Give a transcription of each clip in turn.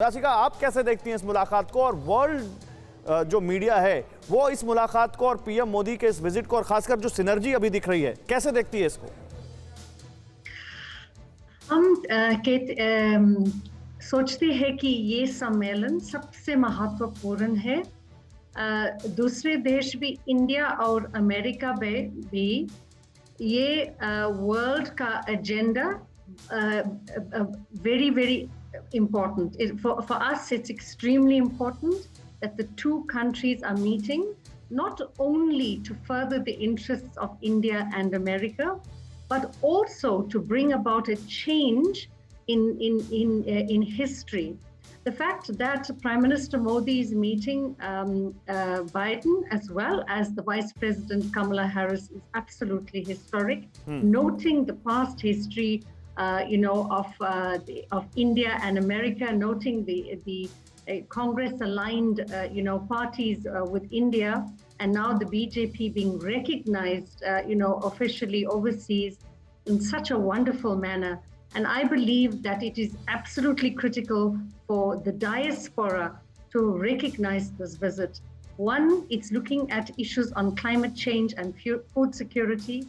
राशिका, आप कैसे देखती हैं इस मुलाकात को, और वर्ल्ड जो मीडिया है वो इस मुलाकात को और पीएम मोदी के इस विजिट को और खासकर जो सिनर्जी अभी दिख रही है, कैसे देखती है इसको? हम सोचते हैं कि ये सम्मेलन सबसे महत्वपूर्ण है। दूसरे देश भी, इंडिया और अमेरिका में भी ये वर्ल्ड का agenda very, very important. For us, it's extremely important that the two countries are meeting, not only to further the interests of India and America, but also to bring about a change in history. The fact that Prime Minister Modi is meeting Biden as well as the Vice President Kamala Harris is absolutely historic, noting the past history of India and America, noting the Congress-aligned parties with India, and now the BJP being recognized officially overseas in such a wonderful manner. And I believe that it is absolutely critical for the diaspora to recognize this visit. One, it's looking at issues on climate change and food security.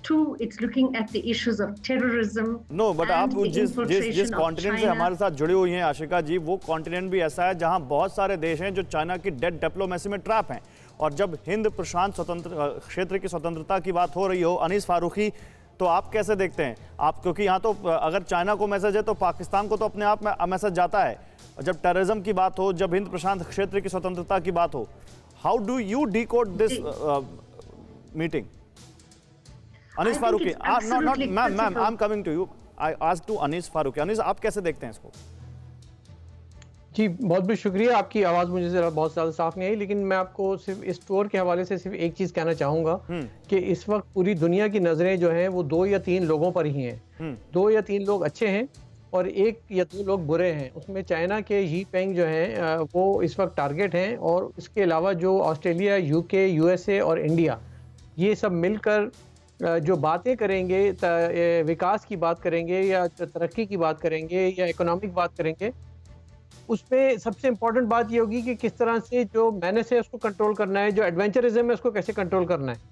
Two, it's looking at the issues of terrorism. No, but आप जिस continent से हमारे साथ जुड़ी हुई हैं आशिका जी, वो continent भी ऐसा है जहां बहुत सारे देश हैं जो चाइना की डेड डिप्लोमेसी में ट्रैप हैं। और जब हिंद प्रशांत क्षेत्र की स्वतंत्रता की बात हो रही हो, अनीस फारूकी, तो आप कैसे देखते हैं आप? क्योंकि यहाँ तो अगर चाइना को मैसेज है तो पाकिस्तान को तो अपने आप में मैसेज जाता है। जब टेररिज्म की बात हो, जब हिंद प्रशांत क्षेत्र की स्वतंत्रता की बात हो, how do you decode this meeting? Anees Farooqui, not ma'am, I'm coming to you. I asked to Anees Farooqui. Anees, आप कैसे देखते हैं इसको? जी, बहुत बहुत शुक्रिया। आपकी आवाज़ मुझे ज़रा बहुत ज़्यादा साफ नहीं आई, लेकिन मैं आपको सिर्फ इस टूर के हवाले से सिर्फ एक चीज़ कहना चाहूँगा कि इस वक्त पूरी दुनिया की नज़रें जो हैं वो 2 या 3 लोगों पर ही हैं। 2 या 3 लोग अच्छे हैं और 1 या 2 लोग बुरे हैं। उसमें चाइना के शी पेंग जो हैं वो इस वक्त टारगेट हैं, और इसके अलावा जो ऑस्ट्रेलिया, यूके, यूएसए और इंडिया, ये सब मिलकर जो बातें करेंगे, विकास की बात करेंगे या तरक्की की बात करेंगे या इकोनॉमिक बात करेंगे, उसमें सबसे इम्पोर्टेंट बात ये होगी कि किस तरह से जो मैनेज है उसको कंट्रोल करना है, जो एडवेंचरिज्म है उसको कैसे कंट्रोल करना है।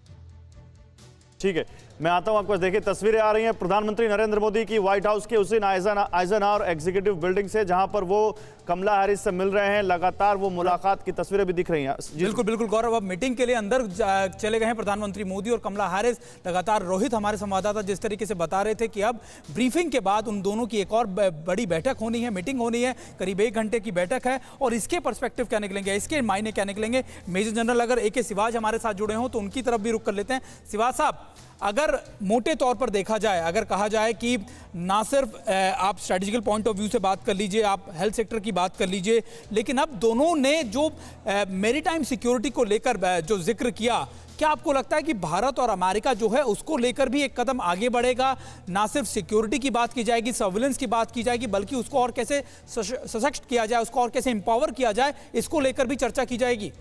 ठीक है, मैं आता हूं आपको। देखिए, तस्वीरें आ रही हैं प्रधानमंत्री नरेंद्र मोदी की व्हाइट हाउस के उसी आइजनहावर एग्जीक्यूटिव बिल्डिंग से, जहां पर वो कमला हैरिस से मिल रहे हैं। लगातार वो मुलाकात की तस्वीरें भी दिख रही हैं। बिल्कुल बिल्कुल गौरव, अब मीटिंग के लिए अंदर चले गए हैं प्रधानमंत्री मोदी और कमला हैरिस। लगातार रोहित, हमारे संवाददाता, जिस तरीके से बता रहे थे कि अब ब्रीफिंग के बाद उन दोनों की एक और बड़ी बैठक होनी है, मीटिंग होनी है, करीब 1 घंटे की बैठक है, और इसके पर्सपेक्टिव क्या निकलेंगे, इसके मायने क्या निकलेंगे। मेजर जनरल अगर AK सिवाज हमारे साथ जुड़े हों तो उनकी तरफ भी रुख कर लेते हैं। सिवाज साहब, अगर मोटे तौर पर देखा जाए, अगर कहा जाए कि ना सिर्फ आप स्ट्रेटेजिकल पॉइंट ऑफ व्यू से बात कर लीजिए, आप हेल्थ सेक्टर की बात कर लीजिए, लेकिन अब दोनों ने जो मैरीटाइम सिक्योरिटी को लेकर जो जिक्र किया, क्या आपको लगता है कि भारत और अमेरिका जो है उसको लेकर भी एक कदम आगे बढ़ेगा? ना सिर्फ सिक्योरिटी की बात की जाएगी, सर्विलेंस की बात की जाएगी, बल्कि उसको और कैसे सशक्त किया जाए, उसको और कैसे एम्पावर किया जाए, इसको लेकर भी चर्चा की जाएगी?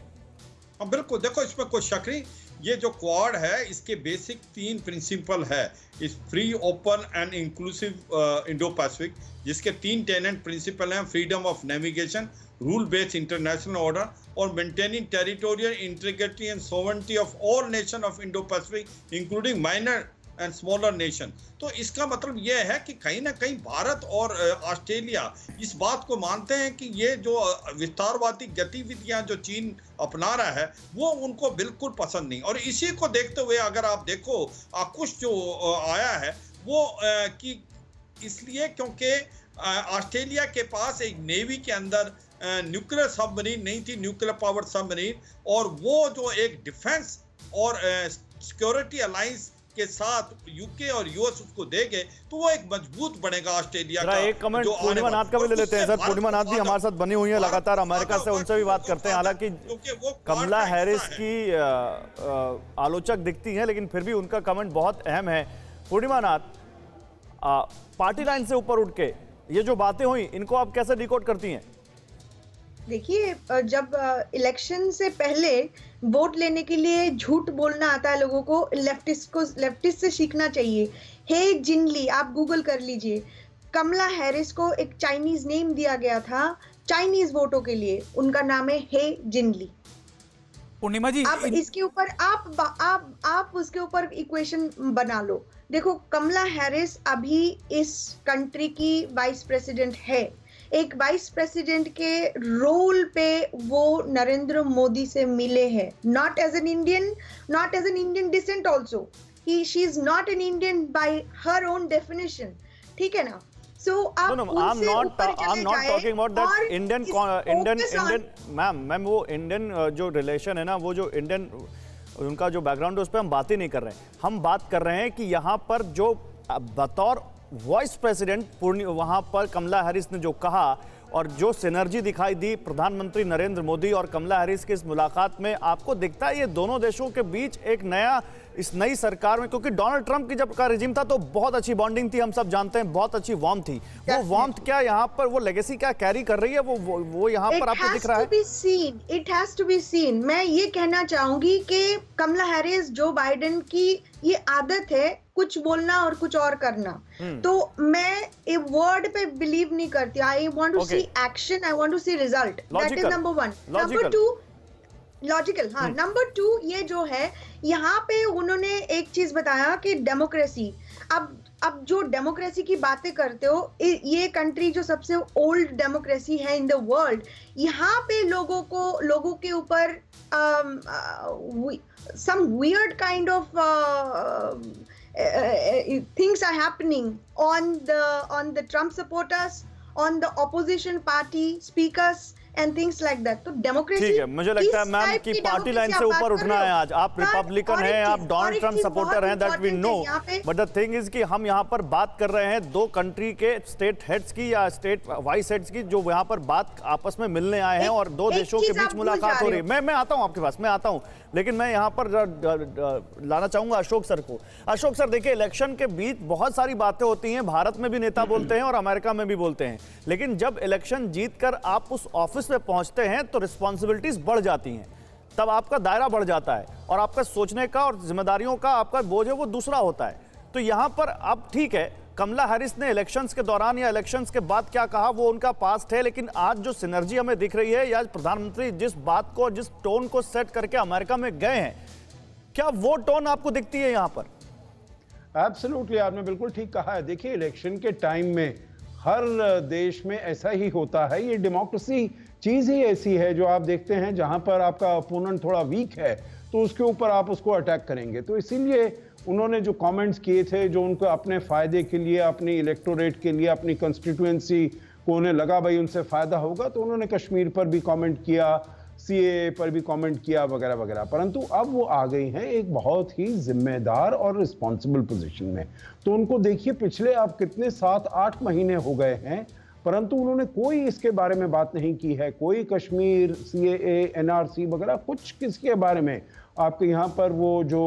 बिल्कुल, देखो, इसमें कोई शक नहीं, ये जो क्वाड है इसके बेसिक 3 प्रिंसिपल है। इस free, open and inclusive Indo Pacific, जिसके 3 टेनेंट प्रिंसिपल हैं: freedom of navigation, rule based international order और maintaining territorial integrity and sovereignty of all nation of Indo Pacific including minor and smaller nation. तो इसका मतलब यह है कि कहीं ना कहीं भारत और ऑस्ट्रेलिया इस बात को मानते हैं कि ये जो विस्तारवादी गतिविधियां जो चीन अपना रहा है वो उनको बिल्कुल पसंद नहीं। और इसी को देखते हुए अगर आप देखो, कुछ जो आया है वो कि इसलिए क्योंकि ऑस्ट्रेलिया के पास एक नेवी के अंदर न्यूक्लियर सबमरीन नहीं थी, न्यूक्लियर पावर्ड सबमरीन, और वो जो एक डिफेंस और सिक्योरिटी अलायंस के साथ यूके और यूएस उसको देंगे तो वो एक मजबूत बनेगा ऑस्ट्रेलिया का। एक कमेंट पूर्णिमा नाथ का भी ले लेते हैं सर। पूर्णिमा नाथ भी हमारे साथ बनी हुई है लगातार अमेरिका से, उनसे भी बात करते हैं। हालांकि कमला हैरिस की आलोचक दिखती हैं, लेकिन फिर भी उनका कमेंट बहुत अहम है। पूर्णिमा नाथ, पार्टी लाइन से ऊपर उठ के ये जो बातें हुई, इनको आप कैसे डिकोड करती हैं? देखिए, जब इलेक्शन से पहले वोट लेने के लिए झूठ बोलना आता है लोगों को लेफ्टिस्ट से सीखना चाहिए। हे जिनली, आप गूगल कर लीजिए, कमला हैरिस को एक चाइनीज नेम दिया गया था चाइनीज वोटों के लिए, उनका नाम है हे जिनली। पूर्णिमा जी, अब इसके ऊपर आप उसके ऊपर इक्वेशन बना लो। देखो, कमला हैरिस अभी इस कंट्री की वाइस प्रेसिडेंट है। एक वाइस प्रेसिडेंट के रोल पे वो नरेंद्र मोदी से मिले हैं, not as an Indian descent also, she is not an Indian by her own definition, ठीक है ना। So, आप I'm not talking about that Indian, ma'am वो इंडियन जो रिलेशन है ना, वो जो इंडियन उनका जो बैकग्राउंड है उस पर हम बात ही नहीं कर रहे हैं। हम बात कर रहे हैं कि यहाँ पर जो बतौर वाइस प्रेसिडेंट वहाँ पर कमला हैरिस ने जो कहा और जो सिनर्जी दिखाई दी प्रधानमंत्री नरेंद्र मोदी और कमला हैरिस की इस मुलाकात में, आपको दिखता है ये दोनों देशों के बीच एक नया, इस नई सरकार में, क्योंकि डोनाल्ड ट्रंप की जब का रिजीम था तो बहुत अच्छी बॉन्डिंग थी, हम सब जानते हैं, बहुत अच्छी वार्म थी, वो वार्म क्या यहाँ पर वो लेगेसी क्या कैरी कर रही है, वो यहाँ पर आपको दिख रहा है? It has to be seen. मैं ये कहना चाहूंगी कि कमला हैरिस, जो बाइडेन की ये आदत है कुछ बोलना और कुछ और करना, तो मैं एक वर्ड पे बिलीव नहीं करती। I want to see action, I want to see result, that is number 1। Number 2 logical, हाँ। नंबर 2 ये जो है, यहाँ पे उन्होंने एक चीज बताया कि डेमोक्रेसी, अब जो डेमोक्रेसी की बातें करते हो, ये कंट्री जो सबसे ओल्ड डेमोक्रेसी है इन द वर्ल्ड, यहाँ पे लोगों के ऊपर some weird kind of things are happening on the Trump supporters, on the opposition party speakers and things like that. तो डेमोक्रेसी, ठीक है, मुझे लगता है मैम कि पार्टी लाइन से ऊपर उठना है आज। आप रिपब्लिकन हैं, आप डोनाल्ड ट्रंप सपोर्टर हैं, that we know, but the thing is कि हम यहाँ पर बात कर रहे हैं दो कंट्री के स्टेट हेड्स की या स्टेट वाइस हेड्स की, जो यहाँ पर बात आपस में मिलने आए हैं और दो देशों के बीच मुलाकात हो रही है। मैं आता हूँ आपके पास, मैं आता हूँ, लेकिन मैं यहाँ पर लाना चाहूंगा अशोक सर को। अशोक सर, देखिए, इलेक्शन के बीच बहुत सारी बातें होती हैं, भारत में भी नेता बोलते हैं और अमेरिका में भी बोलते हैं, लेकिन जब इलेक्शन जीतकर आप उस ऑफिस में पहुंचते हैं तो रिस्पॉन्सिबिलिटीज बढ़ जाती हैं, तब आपका दायरा बढ़ जाता है और आपका सोचने का और जिम्मेदारियों का आपका बोझ है वो दूसरा होता है। तो यहां पर अब ठीक है, कमला हैरिस ने इलेक्शंस के दौरान या इलेक्शंस के बाद क्या कहा वो उनका पास्ट है, लेकिन आज जो सिनर्जी हमें दिख रही है, या प्रधानमंत्री जिस बात को, जिस टोन को सेट करके अमेरिका में गए हैं, क्या वो टोन आपको दिखती है यहां पर? एब्सोल्युटली, आपने बिल्कुल ठीक कहा है। देखिए, इलेक्शन के टाइम में हर देश में ऐसा ही होता है, ये डेमोक्रेसी चीज ही ऐसी है जो आप देखते हैं, जहां पर आपका अपोनेंट थोड़ा वीक है तो उसके ऊपर आप उसको अटैक करेंगे। तो इसीलिए उन्होंने जो कमेंट्स किए थे, जो उनको अपने फायदे के लिए, अपनी इलेक्टोरेट के लिए, अपनी कंस्टिट्यूएंसी को उन्हें लगा भाई उनसे फायदा होगा, तो उन्होंने कश्मीर पर भी कमेंट किया, सीएए पर भी कमेंट किया, वगैरह वगैरह। परंतु अब वो आ गई हैं एक बहुत ही जिम्मेदार और रिस्पॉन्सिबल पोजीशन में। तो उनको देखिए, पिछले आप कितने 7-8 महीने हो गए हैं, परंतु उन्होंने कोई इसके बारे में बात नहीं की है, कोई कश्मीर, सीएए, एनआरसी वगैरह कुछ किसके बारे में, आपके यहाँ पर वो जो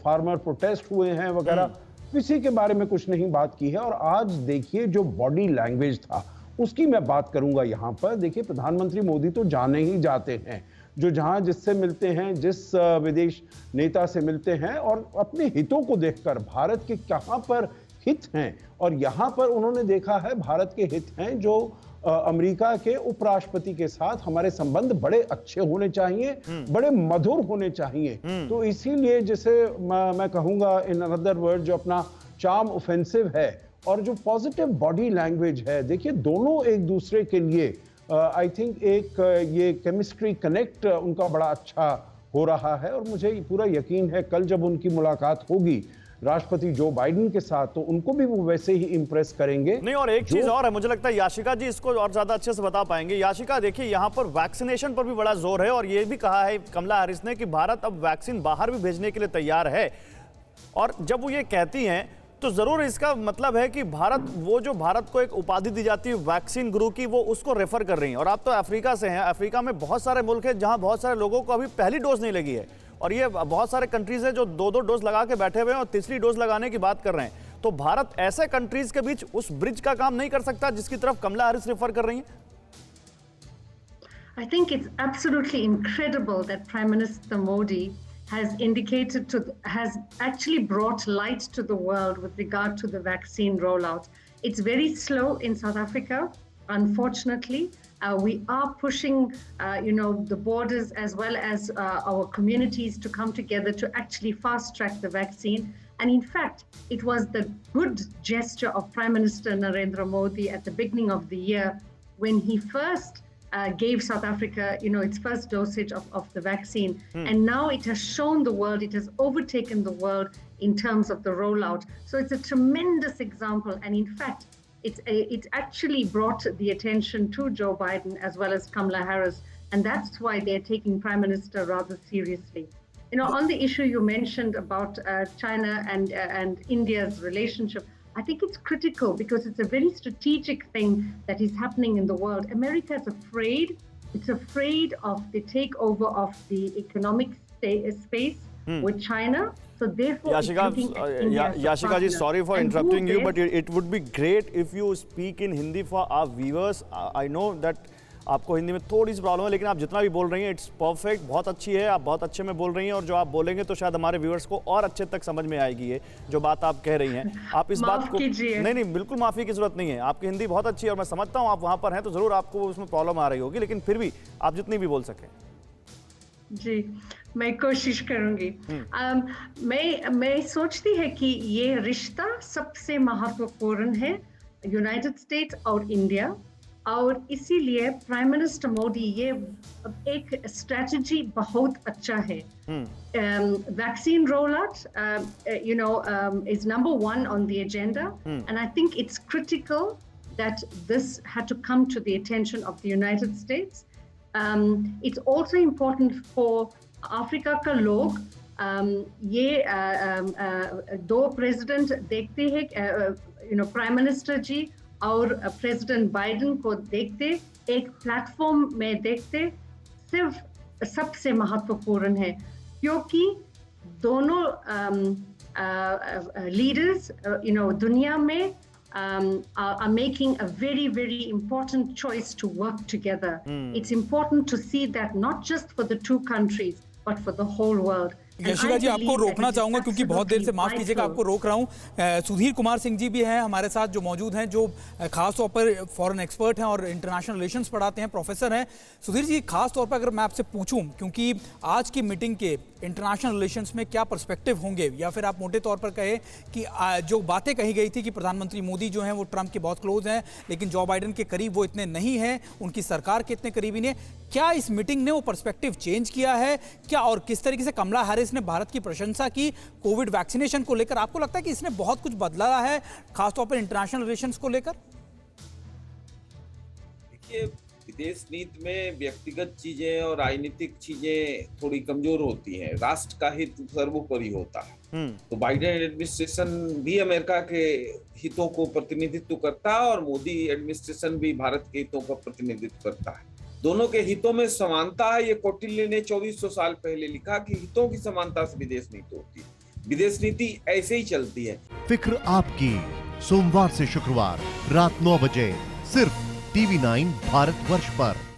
फार्मर प्रोटेस्ट हुए हैं वगैरह, किसी के बारे में कुछ नहीं बात की है। और आज देखिए, जो बॉडी लैंग्वेज था उसकी मैं बात करूंगा यहाँ पर। देखिए, प्रधानमंत्री मोदी तो जाने ही जाते हैं, जो जहां जिससे मिलते हैं, जिस विदेश नेता से मिलते हैं, और अपने हितों को देखकर, भारत के कहां पर हित हैं, और यहां पर उन्होंने देखा है भारत के हित हैं जो अमेरिका के उपराष्ट्रपति के साथ हमारे संबंध बड़े अच्छे होने चाहिए, बड़े मधुर होने चाहिए। तो इसीलिए जैसे मैं कहूंगा इन अनदर वर्ड, जो अपना चार्म ऑफेंसिव है और जो पॉजिटिव बॉडी लैंग्वेज है, देखिए दोनों एक दूसरे के लिए आई थिंक एक ये केमिस्ट्री कनेक्ट उनका बड़ा अच्छा हो रहा है। और मुझे पूरा यकीन है कल जब उनकी मुलाकात होगी राष्ट्रपति जो बाइडेन के साथ, तो उनको भी वो वैसे ही इंप्रेस करेंगे। नहीं, और एक चीज और है, मुझे लगता है याशिका जी इसको और ज्यादा अच्छे से बता पाएंगे। याशिका, देखिए, यहाँ पर वैक्सीनेशन पर भी बड़ा जोर है और ये भी कहा है कमला हैरिस ने कि भारत अब वैक्सीन बाहर भी भेजने के लिए तैयार है। और जब वो ये कहती हैं तो जरूर इसका मतलब है कि भारत को एक उपाधि दी जाती है वैक्सीन गुरु की, वो उसको रेफर कर रही हैं। और आप तो अफ्रीका से हैं, अफ्रीका में बहुत सारे मुल्क हैं जहां बहुत सारे लोगों को अभी पहली डोज नहीं लगी है, और ये बहुत सारे कंट्रीज हैं जो 2-2 डोज लगा के बैठे हुए हैं और तीसरी डोज लगाने की बात कर रहे हैं। तो भारत ऐसे कंट्रीज के बीच उस ब्रिज का काम नहीं कर सकता जिसकी तरफ कमला हैरिस रेफर कर रही हैं? I think it's absolutely incredible that Prime Minister Modi has actually brought light to the world with regard to the vaccine rollout. It's very slow in South Africa, unfortunately, We are pushing, the borders as well as our communities to come together to actually fast track the vaccine. And in fact, it was the good gesture of Prime Minister Narendra Modi at the beginning of the year when he first gave South Africa, its first dosage of the vaccine. And now it has shown the world, it has overtaken the world in terms of the rollout. So it's a tremendous example. And in fact, it's actually brought the attention to Joe Biden as well as Kamala Harris. And that's why they're taking Prime Minister rather seriously. On the issue you mentioned about China and India's relationship, I think it's critical because it's a very strategic thing that is happening in the world. America is afraid. It's afraid of the takeover of the economic space with China. So therefore, Yashika ji, sorry for interrupting you, but it would be great if you speak in Hindi for our viewers. I know that आपको हिंदी में थोड़ी सी problem है, लेकिन आप जितना भी बोल रही हैं इट्स परफेक्ट, बहुत अच्छी है, आप बहुत अच्छे में बोल रही हैं, और जो आप बोलेंगे तो शायद हमारे व्यूअर्स को और अच्छे तक समझ में आएगी ये जो बात आप कह रही हैं. आप इस बात को नहीं, बिल्कुल माफ़ी की ज़रूरत नहीं है. आपकी हिंदी बहुत अच्छी है और मैं समझता हूँ आप वहाँ पर हैं तो ज़रूर आपको उसमें प्रॉब्लम आ रही होगी, लेकिन फिर भी आप जितनी भी बोल सकें. जी, मैं कोशिश करूंगी. मैं सोचती है कि ये रिश्ता सबसे महत्वपूर्ण है यूनाइटेड स्टेट्स और इंडिया, और इसीलिए प्राइम मिनिस्टर मोदी ये एक स्ट्रेटजी बहुत अच्छा है. Vaccine roll out is number one on the agenda, and I think it's critical that this had to come to the attention of the United States. It's also important for Africa का लोग ये दो president देखते हैं, prime minister जी और president Biden को देखते एक प्लेटफॉर्म में देखते सिर्फ सबसे महत्वपूर्ण है, क्योंकि दोनों लीडर्स दुनिया में are making a very, very important choice to work together. It's important to see that not just for the two countries, but for the whole world. Yashika जी, आपको रोकना चाहूंगा क्योंकि बहुत देर से, माफ कीजिएगा आपको रोक रहा हूं. सुधीर कुमार सिंह जी भी हैं हमारे साथ जो मौजूद हैं, जो खास तौर पर फॉरेन एक्सपर्ट हैं और इंटरनेशनल रिलेशंस पढ़ाते हैं, प्रोफेसर हैं. सुधीर जी, खास तौर पर अगर मैं आपसे पूछूं, क्योंकि आज की मीटिंग के इंटरनेशनल रिलेशंस में क्या पर्सपेक्टिव होंगे, या फिर आप मोटे तौर पर कहें कि जो बातें कही गई थी कि प्रधानमंत्री मोदी जो हैं वो ट्रंप के बहुत क्लोज हैं, लेकिन जो बाइडेन के करीब वो इतने नहीं हैं, उनकी सरकार के इतने करीबी नहीं, क्या इस मीटिंग ने वो पर्सपेक्टिव चेंज किया है क्या, और किस तरीके से कमला हैरिस ने भारत की प्रशंसा की कोविड वैक्सीनेशन को लेकर? आपको लगता है कि इसने बहुत कुछ बदला है खासतौर पर इंटरनेशनल रिलेशंस को लेकर? देखिए, विदेश नीति में व्यक्तिगत चीजें और राजनीतिक चीजें थोड़ी कमजोर होती हैं, राष्ट्र का हित सर्वोपरि होता है. तो बाइडेन एडमिनिस्ट्रेशन भी अमेरिका के हितों को प्रतिनिधित्व करता है और मोदी एडमिनिस्ट्रेशन भी भारत के हितों का प्रतिनिधित्व करता है. दोनों के हितों में समानता है. ये कौटिल्य ने 2400 साल पहले लिखा कि हितों की समानता से विदेश नीति होती है. विदेश नीति ऐसे ही चलती है. फिक्र आपकी, सोमवार से शुक्रवार रात 9 बजे सिर्फ TV9 भारतवर्ष पर.